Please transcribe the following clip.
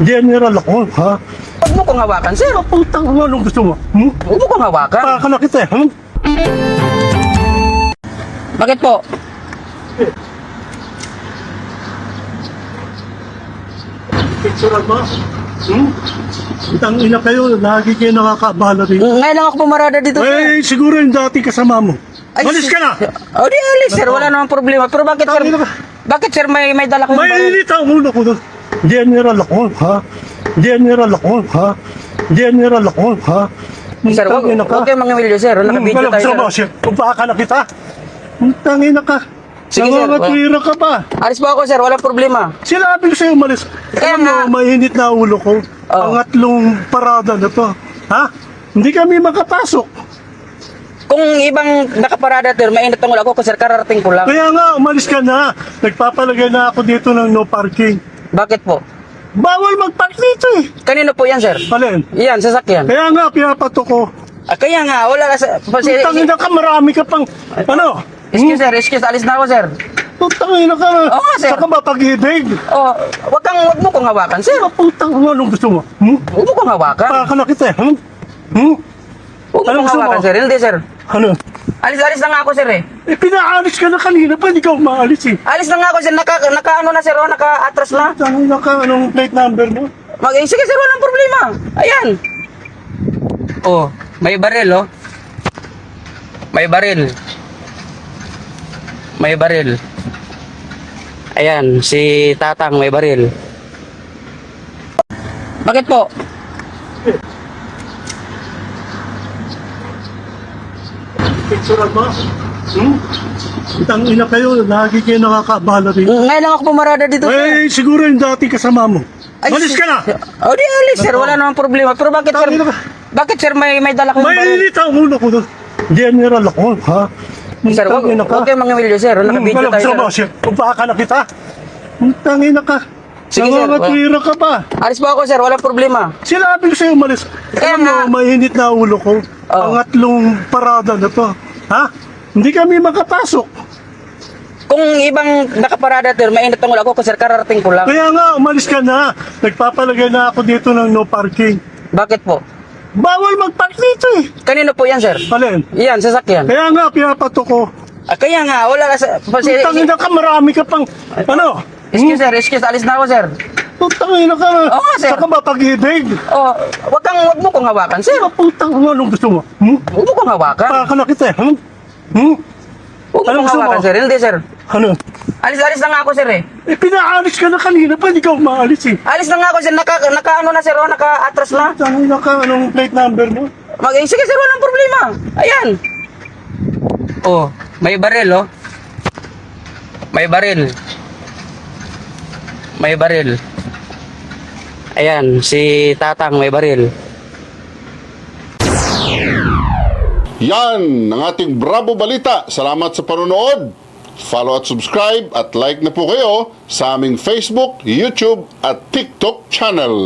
General ako, ha? Huwag mo kong hawakan, sir. Putang mo, anong gusto mo? Huwag mo kong hawakan. Baka na kita, ha? Bakit po? Picturean mo? Itang ina kayo, lagi kayo nakakabala rin. Ngayon lang ako pumarada dito, sir. Eh, siguro yung dati kasama mo. Malis ka na! O di alis, sir. Wala namang problema. Pero bakit, sir? Tangina ka. Bakit, sir, may dala kayong baril? Mainit ang ulo ko doon. General ako, ha? General ako, ha? General ako, ha? Sir, Tangina ka. huwag kayong mangimilyo, sir. Naka-video tayo, sir. Sir, kung baka na kita. Tangina ka. Sige, sir. Nangangatwira ka pa. Alis po ako, sir. Walang problema. Sinabi ko sa'yo umalis. Kaya Alam mo, nga. mainit na ulo ko. Oh. Pangatlong parada na to. Ha? Hindi kami makapasok. Kung ibang nakaparada, sir, mainit ang ulo ako, sir. Kararating ko lang. Kaya nga, umalis ka na. Nagpapalagay na ako dito ng no parking. Bakit po? Bawal mag-park dito eh. Kanino po yan, sir? Alin? Yan, sasakyan. Kaya nga, pinapato ko. Kaya nga, wala ka sa... Tangina ka, marami ka pang... Ano? Excuse, sir. Excuse, alis na ako, sir. Tangina ka. Oo nga, sir. Saka ba pag-ibig? Oh, wag mo kong hawakan, sir. Putang mo, anong gusto mo? Huwag mo kong hawakan. Baka na kita eh. Huwag mo Anong kong gusto hawakan, mo? sir. Hindi, sir. Ano? Alis na nga ako, sir, eh. Eh, pinaalis ka na kanina pa, hindi ka umaalis eh. Alis na nga ako, sir. Naka-ano na, sir, oh, naka-atras na. Tangina ka, anong plate number mo? Sige, sir, walang problema. Ayan. Oh, may baril, oh. May baril. May baril. Ayan, si Tatang may baril. Bakit po? Picturean mo? Itang ina kayo, lagi kayo nakakabala rin. Ngayon lang ako pumarada dito, sir. Eh, siguro yung dati kasama mo. Malis ka na! O di alis, sir. Wala namang problema. Pero bakit, sir? Tangina ka. Bakit, sir, may dala kayong baril? Mainit ang ulo ko doon. General ako, ha? Sir, Tangina ka. huwag kayong mangimilyo, sir. Naka-video tayo, sir. Kung baka na kita. Tangina ka. Sige, sir. Nangangatwira ka pa. Alis po ako, sir. Walang problema. Sinabi ko sa'yo umalis. Kaya Alam mo, nga. mainit na ulo ko. Oh. Pangatlong parada na to. Ha? Hindi kami makapasok. Kung ibang nakaparada, sir, mainit ang ulo ako, sir. Kararating ko lang. Kaya nga, umalis ka na. Nagpapalagay na ako dito ng no parking. Bakit po? Bawal mag-park dito eh. Kanino po yan, sir? Alin? Yan, sasakyan. Kaya nga, pinapato ko. Kaya nga, wala ka sa... Tangina ka, marami ka pang... Ano? Excuse, sir. Excuse, alis na ako, sir. Tangina ka. Oo nga, sir. Saka ba pag-ibig? Oh, wag mo kong hawakan, sir. Putang mo, anong gusto mo? Huwag mo kong hawakan. Baka na kita eh. Huwag mo Anong kong gusto hawakan, mo? sir. Hindi, sir. Ano? Alis na nga ako, sir, eh. Eh, pinaalis ka na kanina pa, hindi ka umaalis eh. Alis na nga ako, sir. Naka-ano na, sir, oh, naka-atras na. Tangina ka, anong plate number mo? Sige, sir, walang problema. Ayan. Oh, may baril, oh. May baril. May baril. Ayan, si Tatang may baril. Yan ang ating Bravo Balita. Salamat sa panonood. Follow at subscribe at like na po kayo sa aming Facebook, YouTube at TikTok channel.